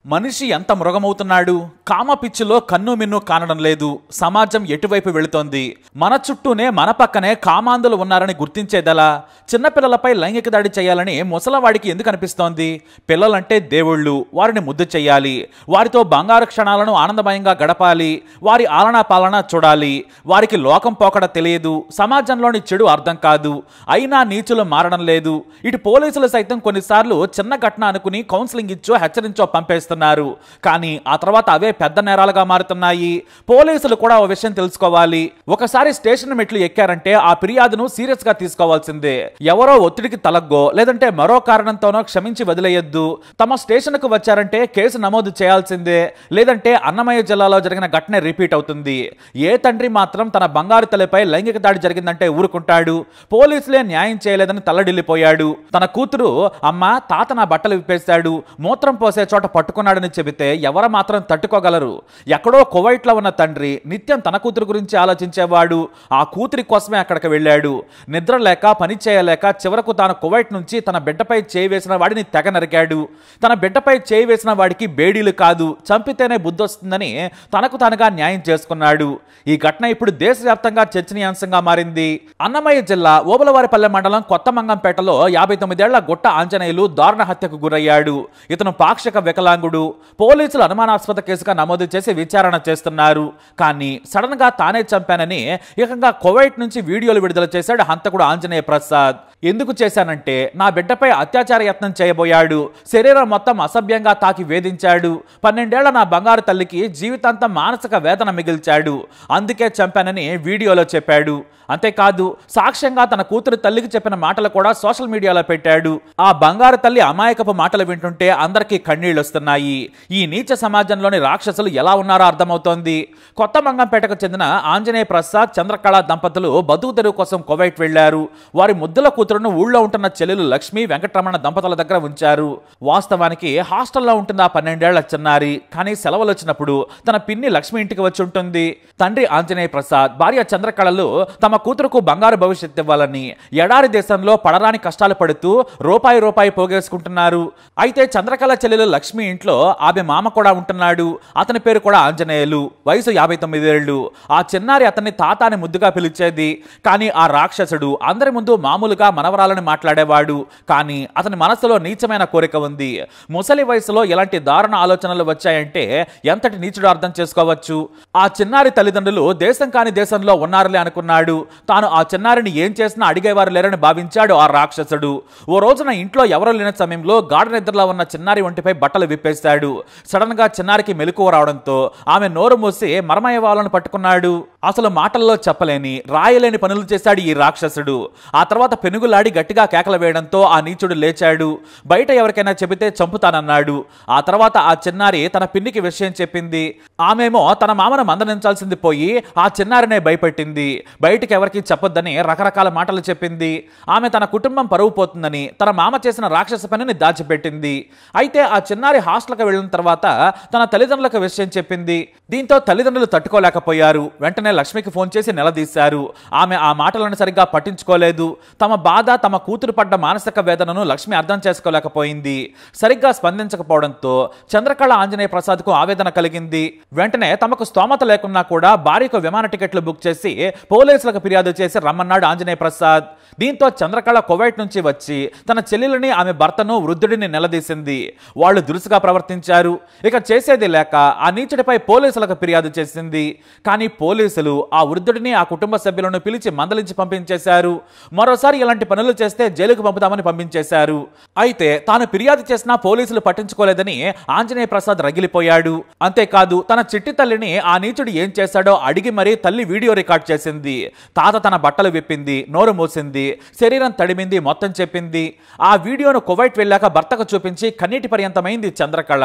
మనిషి ఎంత మృగమవుతున్నాడు. కామ పిచ్చిలో కన్ను మిన్ను కానడం లేదు. సమాజం ఎటువైపు వెళుతోంది? మన చుట్టూనే మన పక్కనే కామాంధులు ఉన్నారని గుర్తించేదలా? చిన్నపిల్లలపై లైంగిక దాడి చేయాలని ముసలవాడికి ఎందుకు అనిపిస్తోంది? పిల్లలంటే దేవుళ్ళు, వారిని ముద్దు చెయ్యాలి, వారితో బంగారు క్షణాలను ఆనందమయంగా గడపాలి, వారి ఆలనా పాలన చూడాలి. వారికి లోకం పోకడ తెలియదు, సమాజంలోని చెడు అర్థం కాదు. అయినా నీచులు మారడం లేదు. ఇటు పోలీసులు సైతం కొన్నిసార్లు చిన్న ఘటన అనుకుని కౌన్సిలింగ్ ఇచ్చో హెచ్చరించో పంపేస్తారు. కానీ ఆ తర్వాత అవే పెద్ద నేరాలుగా మారుతున్నాయి. పోలీసులు కూడా ఓ విషయం తెలుసుకోవాలి. ఒకసారి స్టేషన్ మెట్లు ఎక్కారంటే ఆ ఫిర్యాదును సీరియస్ గా తీసుకోవాల్సిందే. ఎవరో ఒత్తిడికి తలగ్గో లేదంటే మరో కారణంతోనో క్షమించి వదిలేయొద్దు. తమ స్టేషన్ కు వచ్చారంటే కేసు నమోదు చేయాల్సిందే. లేదంటే అన్నమయ్య జిల్లాలో జరిగిన ఘటన రిపీట్ అవుతుంది. ఏ తండ్రి మాత్రం తన బంగారు తల్లిపై లైంగిక దాడి జరిగిందంటే ఊరుకుంటాడు? పోలీసులే న్యాయం చేయలేదని తల్లడిల్లిపోయాడు. తన కూతురు అమ్మ తాత నా బట్టలు విప్పేశాడు, మూత్రం పోసే చోట పట్టుకున్నాడని చెబితే ఎవరు మాత్రం తట్టుకోగలరు? ఎక్కడో కువైట్లో ఉన్న తండ్రి నిత్యం తన కూతురు గురించి ఆలోచించేవాడు. ఆ కూతురి కోసమే అక్కడికి వెళ్ళాడు. నిద్ర లేక పని చేయలేక చివరకు తాను కువైట్ నుంచి తన బిడ్డపై చేయి వేసిన వాడిని తెగ నరికాడు. తన బిడ్డపై చేయి వేసిన వాడికి బేడీలు కాదు, చంపితేనే బుద్ధి వస్తుందని తనకు తానుగా న్యాయం చేసుకున్నాడు. ఈ ఘటన ఇప్పుడు దేశవ్యాప్తంగా చర్చనీయాంశంగా మారింది. అన్నమయ్య జిల్లా ఓబులవారిపల్లె మండలం కొత్తమంగంపేటలో 59 ఏళ్ల గుట్ట ఆంజనేయులు దారుణ హత్యకు గురయ్యాడు. ఇతను పాక్షిక వికలాంగుడు. పోలీసులు అనుమానాస్పద కేసుగా నమోదు చేసి విచారణ చేస్తున్నారు. కానీ సడన్ గా తానే చంపానని ఏకంగా కువైట్ నుంచి వీడియోలు విడుదల చేశాడు హంతకుడు ఆంజనేయ ప్రసాద్. ఎందుకు చేశానంటే నా బిడ్డపై అత్యాచార యత్నం చేయబోయాడు, శరీరం మొత్తం అసభ్యంగా తాకి వేధించాడు, 12 ఏళ్ల నా బంగారు తల్లికి జీవితాంతం మానసిక వేదన మిగిల్చాడు, అందుకే చంపానని వీడియోలో చెప్పాడు. అంతేకాదు సాక్ష్యంగా తన కూతురు తల్లికి చెప్పిన మాటలు కూడా సోషల్ మీడియాలో పెట్టాడు. ఆ బంగారు తల్లి అమాయకపు మాటలు వింటుంటే అందరికీ కన్నీళ్లు వస్తున్నాయి. ఈ నీచ సమాజంలోని రాక్షసులు ఎలా ఉన్నారో అర్థమవుతోంది. కొత్తమంగంపేటకు చెందిన ఆంజనేయ ప్రసాద్ చంద్రకళ దంపతులు బతుకు తెరువు కోసం కువైట్ వెళ్లారు. వారి ముద్దుల కూతురును ఊళ్ళో ఉంటున్న చెల్లెలు లక్ష్మి వెంకటరమణ దంపతుల దగ్గర ఉంచారు. వాస్తవానికి హాస్టల్లో ఉంటుంది ఆ 12 ఏళ్ల చిన్నారి. కానీ సెలవులు వచ్చినప్పుడు తన పిన్ని లక్ష్మి ఇంటికి వచ్చి ఉంటుంది. తండ్రి ఆంజనేయ ప్రసాద్, భార్య చంద్రకళలు తమ కూతురుకు బంగారు భవిష్యత్తు ఇవ్వాలని ఎడారి దేశంలో పడరాని కష్టాలు పడుతూ రూపాయి పోగేసుకుంటున్నారు. అయితే చంద్రకళ చెల్లెలు లక్ష్మి ఇంట్లో ఆమె మామ కూడా ఉంటున్నాడు. అతని పేరు కూడా ఆంజనేయులు, వయసు 59 ఏళ్లు. ఆ చిన్నారి అతన్ని తాత అని ముద్దుగా పిలిచేది. కానీ ఆ రాక్షసుడు అందరి ముందు మామూలుగా మనవరాలని మాట్లాడేవాడు. కానీ అతని మనసులో నీచమైన కోరిక ఉంది. ముసలి వయసులో ఇలాంటి దారుణ ఆలోచనలు వచ్చాయంటే ఎంతటి నీచుడు అర్థం చేసుకోవచ్చు. ఆ చిన్నారి తల్లిదండ్రులు దేశం కాని దేశంలో ఉన్నారులే అనుకున్నాడు. తాను ఆ చిన్నారిని ఏం చేసినా అడిగేవారు లేరని భావించాడు ఆ రాక్షసుడు. ఓ రోజున ఇంట్లో ఎవరూ లేని సమయంలో గాఢ నిద్రలో ఉన్న చిన్నారి ఒంటిపై బట్టలు విప్పేశాడు. సడన్ గా చిన్నారికి మెలకువ రావడంతో ఆమె నోరు మూసి మర్మయ్యవాళ్ళను పట్టుకున్నాడు. అసలు మాటల్లో చెప్పలేని రాయలేని పనులు చేశాడు ఈ రాక్షసుడు. ఆ తర్వాత పెనుగులాడి గట్టిగా కేకలు వేయడంతో ఆ నీచుడు లేచాడు. బయట ఎవరికైనా చెబితే చంపుతానన్నాడు. ఆ తర్వాత ఆ చిన్నారి తన పిన్నికి విషయం చెప్పింది. ఆమెమో తన మామను మందలించాల్సింది పోయి ఆ చిన్నారినే భయపెట్టింది. బయటికి ఎవరికి చెప్పొద్దని రకరకాల మాటలు చెప్పింది. ఆమె తన కుటుంబం పరువు పోతుందని తన మామ చేసిన రాక్షస పనిని దాచిపెట్టింది. అయితే ఆ చిన్నారి హాస్టల్కి వెళ్ళిన తర్వాత తన తల్లిదండ్రులకు విషయం చెప్పింది. దీంతో తల్లిదండ్రులు తట్టుకోలేకపోయారు. వెంటనే లక్ష్మికి ఫోన్ చేసి నిలదీశారు. ఆమె ఆ మాటలను సరిగ్గా పట్టించుకోలేదు. తమ బాధ, తమ కూతురు పడ్డ మానసిక వేదనను లక్ష్మి అర్థం చేసుకోలేకపోయింది. సరిగ్గా స్పందించకపోవడంతో చంద్రకళ ఆంజనేయ ప్రసాద్కు ఆవేదన కలిగింది. వెంటనే తమకు స్తోమత లేకున్నా కూడా భార్యకు విమాన టికెట్లు బుక్ చేసి పోలీసులకు ఫిర్యాదు చేసి రమ్మన్నాడు ఆంజనేయ ప్రసాద్. దీంతో చంద్రకళ కువైట్ నుంచి వచ్చి తన చెల్లెలిని, ఆమె భర్తను, వృద్ధుడిని నిలదీసింది. వాళ్ళు దురుసుగా ప్రవర్తించారు. ఇక చేసేది లేక ఆ నీచుడిపై పోలీసులకు ఫిర్యాదు చేసింది. కానీ పోలీసులు ఆ వృద్ధుడిని, ఆ కుటుంబ సభ్యులను పిలిచి మందలించి పంపించేశారు. మరోసారి ఇలాంటి పనులు చేస్తే జైలుకు పంపుతామని పంపించేశారు. అయితే తాను ఫిర్యాదు చేసినా పోలీసులు పట్టించుకోలేదని ఆంజనేయ ప్రసాద్ రగిలిపోయాడు. అంతేకాదు తన చిట్టి తల్లిని ఆ నీచుడు ఏం చేశాడో అడిగి మరీ తల్లి వీడియో రికార్డ్ చేసింది. తాత తన బట్టలు విప్పింది, నోరు మూసింది, శరీరం తడిమింది, మొత్తం చెప్పింది. ఆ వీడియోను కువైట్ వెళ్ళాక భర్తకు చూపించి కన్నీటి పర్యంతమైంది చంద్రకళ.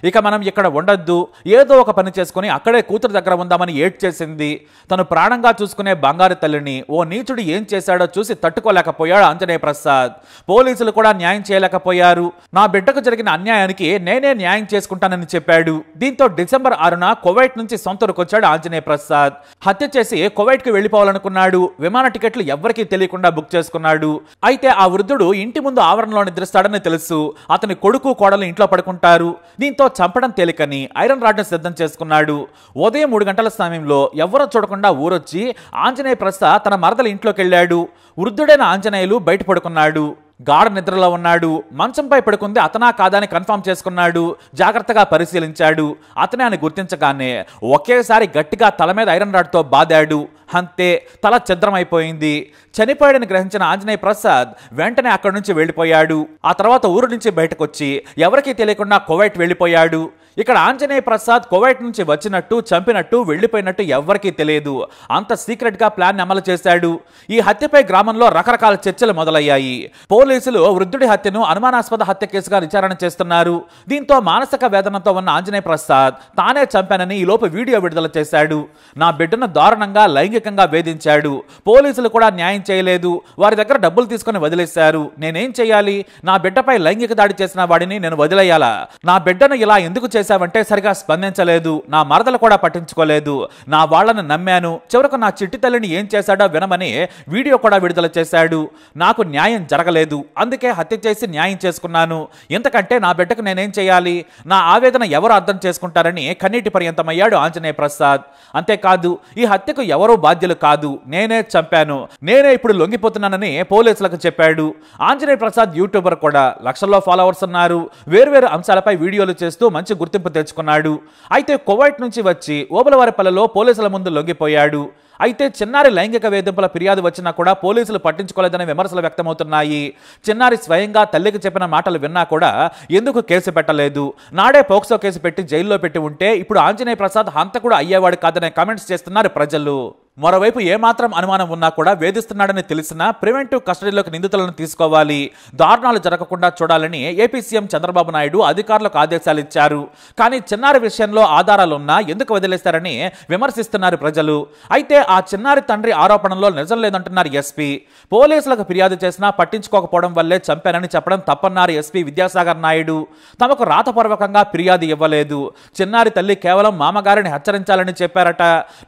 ఇక మనం ఇక్కడ ఉండొద్దు, ఏదో ఒక పని చేసుకుని అక్కడే కూతురు దగ్గర ఉందామని ఏడ్చేసింది. తను ప్రాణంగా చూసుకునే బంగారు తల్లిని ఓ నీచుడు ఏం చేశాడో చూసి తట్టుకోలేకపోయాడు ఆంజనేయ ప్రసాద్. పోలీసులు కూడా న్యాయం చేయలేకపోయారు. నా బిడ్డకు జరిగిన అన్యాయానికి నేనే న్యాయం చేసుకుంటానని చెప్పాడు. దీంతో డిసెంబర్ 6 6న కువైట్ నుంచి సొంతూరుకొచ్చాడు ఆంజనేయ ప్రసాద్. హత్య చేసి కువైట్ కి వెళ్లిపోవాలనుకున్నాడు. విమాన టికెట్లు ఎవ్వరికీ తెలియకుండా బుక్ చేసుకున్నాడు. అయితే ఆ వృద్ధుడు ఇంటి ముందు ఆవరణలో నిద్రిస్తాడని తెలుసు. అతని కొడుకు కోడలు ఇంట్లో పడుకుంటారు. దీంతో చంపడం తేలికని ఐరన్ రాడ్ ను సిద్ధం చేసుకున్నాడు. ఉదయం 3 గంటల సమయంలో ఎవరో చూడకుండా ఊరొచ్చి ఆంజనేయ ప్రసాద్ తన మరదల ఇంట్లోకి వెళ్ళాడు. వృద్ధుడైన ఆంజనేయులు బయట పడుకున్నాడు. గాఢ నిద్రలో ఉన్నాడు. మంచంపై పడుకుంది అతనా కాదా అని కన్ఫర్మ్ చేసుకున్నాడు. జాగ్రత్తగా పరిశీలించాడు. అతనే అని గుర్తించగానే ఒకేసారి గట్టిగా తల మీద ఐరన్ రాడ్ తో బాదాడు. అంతే, తల ఛిద్రమైపోయింది. చనిపోయాడని గ్రహించిన ఆంజనేయ ప్రసాద్ వెంటనే అక్కడి నుంచి వెళ్లిపోయాడు. ఆ తర్వాత ఊరు నుంచి బయటకొచ్చి ఎవరికీ తెలియకుండా కువైట్ వెళ్లిపోయాడు. ఇక్కడ ఆంజనేయ ప్రసాద్ కువైట్ నుంచి వచ్చినట్టు, చంపినట్టు, వెళ్లిపోయినట్టు ఎవ్వరికీ తెలియదు. అంత సీక్రెట్ గా ప్లాన్ అమలు చేశాడు. ఈ హత్యపై గ్రామంలో రకరకాల చర్చలు మొదలయ్యాయి. పోలీసులు వృద్ధుడి హత్యను అనుమానాస్పద హత్య కేసుగా విచారణ చేస్తున్నారు. దీంతో మానసిక వేదనతో ఉన్న ఆంజనేయ ప్రసాద్ తానే చంపానని ఈలోపు వీడియో విడుదల చేశాడు. నా బిడ్డను దారుణంగా లైంగికంగా వేధించాడు. పోలీసులు కూడా న్యాయం చేయలేదు. వారి దగ్గర డబ్బులు తీసుకుని వదిలేశారు. నేనేం చేయాలి? నా బిడ్డపై లైంగిక దాడి చేసిన వాడిని నేను వదిలేయాలా? నా బిడ్డను ఇలా ఎందుకు చేశావంటే సరిగా స్పందించలేదు. నా మరదలు కూడా పట్టించుకోలేదు. నా వాళ్లను నమ్మాను. చివరకు నా చిట్టి తల్లిని ఏం చేశాడో వినమని వీడియో కూడా విడుదల చేశాడు. నాకు న్యాయం జరగలేదు. అందుకే హత్య చేసి న్యాయం చేసుకున్నాను. ఇంతకంటే నా బిడ్డకు నేనేం చేయాలి? నా ఆవేదన ఎవరు అర్థం చేసుకుంటారని కన్నీటి పర్యంతమయ్యాడు ఆంజనేయ ప్రసాద్. అంతేకాదు, ఈ హత్యకు ఎవరూ బాధ్యులు కాదు. నేనే చంపాను. నేనే ఇప్పుడు లొంగిపోతున్నానని పోలీసులకు చెప్పాడు. ఆంజనేయ ప్రసాద్ యూట్యూబర్ కూడా. లక్షల్లో ఫాలోవర్స్ ఉన్నారు. వేర్వేరు అంశాలపై వీడియోలు చేస్తూ మంచి గుర్తింపు తెచ్చుకున్నాడు. అయితే కువైట్ నుంచి వచ్చి ఓబులవారిపల్లెలో పోలీసుల ముందు లొంగిపోయాడు. అయితే చిన్నారి లైంగిక వేధింపుల ఫిర్యాదు వచ్చినా కూడా పోలీసులు పట్టించుకోలేదనే విమర్శలు వ్యక్తమవుతున్నాయి. చిన్నారి స్వయంగా తల్లికి చెప్పిన మాటలు విన్నా కూడా ఎందుకు కేసు పెట్టలేదు? నాడే పోక్సో కేసు పెట్టి జైల్లో పెట్టి ఉంటే ఇప్పుడు ఆంజనేయ ప్రసాద్ హంతకుడు అయ్యేవాడు కాదనే కామెంట్స్ చేస్తున్నారు ప్రజలు. మరోవైపు ఏమాత్రం అనుమానం ఉన్నా కూడా వేధిస్తున్నాడని తెలిసినా ప్రివెంటివ్ కస్టడీలోకి నిందితులను తీసుకోవాలి. దారుణాలు జరగకుండా చూడాలని ఏపీ సీఎం చంద్రబాబు నాయుడు అధికారులకు ఆదేశాలు ఇచ్చారు. కానీ చిన్నారి విషయంలో ఆధారాలున్నా ఎందుకు వదిలేస్తారని విమర్శిస్తున్నారు ప్రజలు. అయితే ఆ చిన్నారి తండ్రి ఆరోపణలో నిజం లేదంటున్నారు ఎస్పీ. పోలీసులకు ఫిర్యాదు చేసినా పట్టించుకోకపోవడం వల్లే చంపానని చెప్పడం తప్పన్నారు ఎస్పీ విద్యాసాగర్ నాయుడు. తమకు రాతపూర్వకంగా ఫిర్యాదు ఇవ్వలేదు. చిన్నారి తల్లి కేవలం మామగారిని హెచ్చరించాలని చెప్పారట.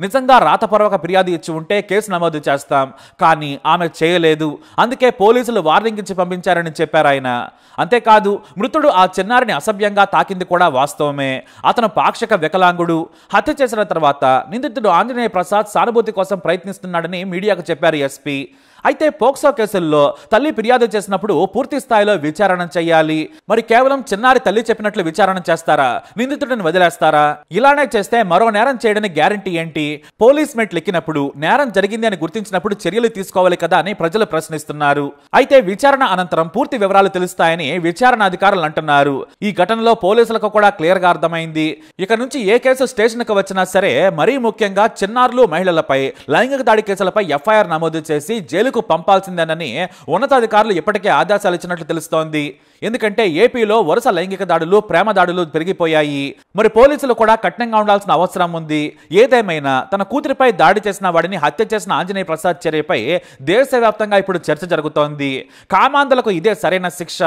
నిజంగా రాతపూర్వక ఫిర్యాదు ఇచ్చి ఉంటే కేసు నమోదు చేస్తాం, కానీ ఆమె చేయలేదు. అందుకే పోలీసులు వార్నింగ్ ఇచ్చి పంపించారని చెప్పారు ఆయన. అంతేకాదు, మృతుడు ఆ చిన్నారిని అసభ్యంగా తాకింది కూడా వాస్తవమే. అతను పాక్షిక వికలాంగుడు. హత్య చేసిన తర్వాత నిందితుడు ఆంజనేయ ప్రసాద్ సానుభూతి కోసం ప్రయత్నిస్తున్నాడని మీడియాకు చెప్పారు ఎస్పీ. అయితే పోక్సో కేసుల్లో తల్లి ఫిర్యాదు చేసినప్పుడు పూర్తి స్థాయిలో విచారణ చేయాలి. మరి కేవలం చిన్నారి తల్లి చెప్పినట్లు విచారణ చేస్తారా? నిందితుడిని వదిలేస్తారా? ఇలానే చేస్తే మరో నేరం చేయడానికి గ్యారంటీ ఏంటి? పోలీస్ మెట్లు ఎక్కినప్పుడు నేరం జరిగింది అని గుర్తించినప్పుడు చర్యలు తీసుకోవాలి కదా అని ప్రజలు ప్రశ్నిస్తున్నారు. అయితే విచారణ అనంతరం పూర్తి వివరాలు తెలుస్తాయని విచారణ అధికారులు అంటున్నారు. ఈ ఘటనలో పోలీసులకు కూడా క్లియర్ గా అర్థమైంది. ఇక నుంచి ఏ కేసు స్టేషన్ కు వచ్చినా సరే, మరీ ముఖ్యంగా చిన్నారులు, మహిళలపై లైంగిక దాడి కేసులపై ఎఫ్ఐఆర్ నమోదు చేసి జైలుకు పంపాల్సిందేనని ఉన్నతాధికారులు ఇప్పటికే ఆదేశాలు ఇచ్చినట్లు తెలుస్తోంది. ఎందుకంటే ఏపీలో వరుస లైంగిక దాడులు, ప్రేమ దాడులు పెరిగిపోయాయి. మరి పోలీసులు కూడా కఠినంగా ఉండాల్సిన అవసరం ఉంది. ఏదేమైనా తన కూతురిపై దాడి చేసిన వాడిని హత్య చేసిన ఆంజనేయ ప్రసాద్ చర్యపై దేశవ్యాప్తంగా ఇప్పుడు చర్చ జరుగుతోంది. కామాంధులకు ఇదే సరైన శిక్ష.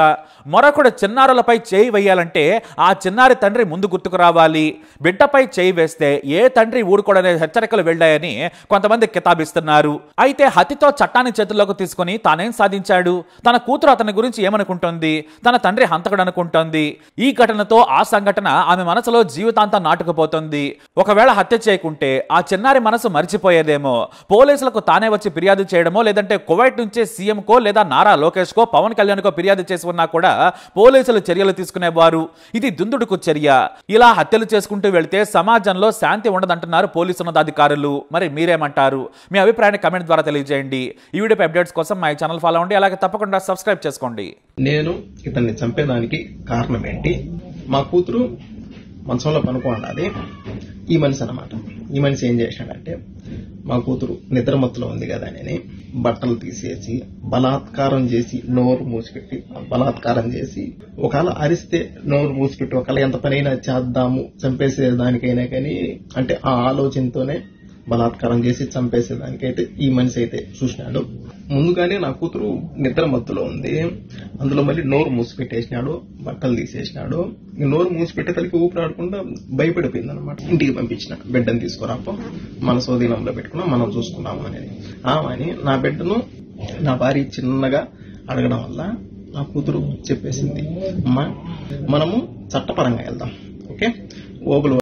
మరొకడు చిన్నారులపై చేయి వేయాలంటే ఆ చిన్నారి తండ్రి ముందు గుర్తుకు రావాలి. బిడ్డపై చేయి వేస్తే ఏ తండ్రి ఊరుకోడనే హెచ్చరికలు వెళ్లాయని కొంతమంది కితాబిస్తున్నారు. అయితే హత్యతో చట్టాన్ని చేతుల్లోకి తీసుకుని తానేం సాధించాడు? తన కూతురు అతని గురించి ఏమనుకుంటోంది? తన తండ్రి హంతకుడు అనుకుంటోంది. ఈ ఘటనతో ఆ సంఘటన ఆమె మనసులో జీవితాంతం నాటుకుపోతుంది. ఒకవేళ హత్య చేయకుంటే ఆ చిన్నారి మనసు మర్చిపోయేదేమో. పోలీసులకు తానే వచ్చి ఫిర్యాదు చేయడమో, లేదంటే కువైట్ నుంచే సీఎం కో లేదా నారా లోకేష్ కో, పవన్ కళ్యాణ్ కో ఫిర్యాదు చేసి ఉన్నా కూడా పోలీసులు చర్యలు తీసుకునేవారు. ఇది దుందుడుకు చర్య. ఇలా హత్యలు చేసుకుంటూ వెళ్తే సమాజంలో శాంతి ఉండదంటున్నారు పోలీసు ఉన్నతాధికారులు. మరి మీరేమంటారు? మీ అభిప్రాయాన్ని కమెంట్ ద్వారా తెలియజేయండి. ఈ వీడియోపై అప్డేట్స్ కోసం మా ఛానల్ ఫాలో అవ్వండి. అలాగే తప్పకుండా సబ్స్క్రైబ్ చేసుకోండి. నేను ఇతన్ని చంపేదానికి కారణం ఏంటి? మా కూతురు మంచంలో పనుకోండి. ఈ మనిషి అన్నమాట. ఈ మనిషి ఏం చేశాడంటే, మా కూతురు నిద్రమత్తులో ఉంది కదా అని బట్టలు తీసేసి బలాత్కారం చేసి నోరు మూసిపెట్టి బలాత్కారం చేసి, ఒకవేళ అరిస్తే నోరు మూసిపెట్టి ఒకవేళ ఎంత పనైనా చేద్దాము చంపేసే దానికైనా కానీ అంటే ఆ ఆలోచనతోనే బలాత్కారం చేసి చంపేసేదానికైతే ఈ మనిషి అయితే చూసినాడు. ముందుగానే నా కూతురు నిద్ర మత్తులో ఉంది, అందులో మళ్ళీ నోరు మూసిపెట్టేసినాడు, బట్టలు తీసేసినాడు. ఈ నోరు మూసిపెట్టేసరికి ఊపిరాడకుండా భయపడిపోయింది అనమాట. ఇంటికి పంపించిన, బిడ్డను తీసుకురాపో మన స్వాధీనంలో పెట్టుకున్నాం, మనం చూసుకున్నాము అనేది. అని నా బిడ్డను నా భార్య చిన్నగా అడగడం వల్ల నా కూతురు చెప్పేసింది, అమ్మా మనము చట్టపరంగా వెళ్దాం, ఓకే ఓబులు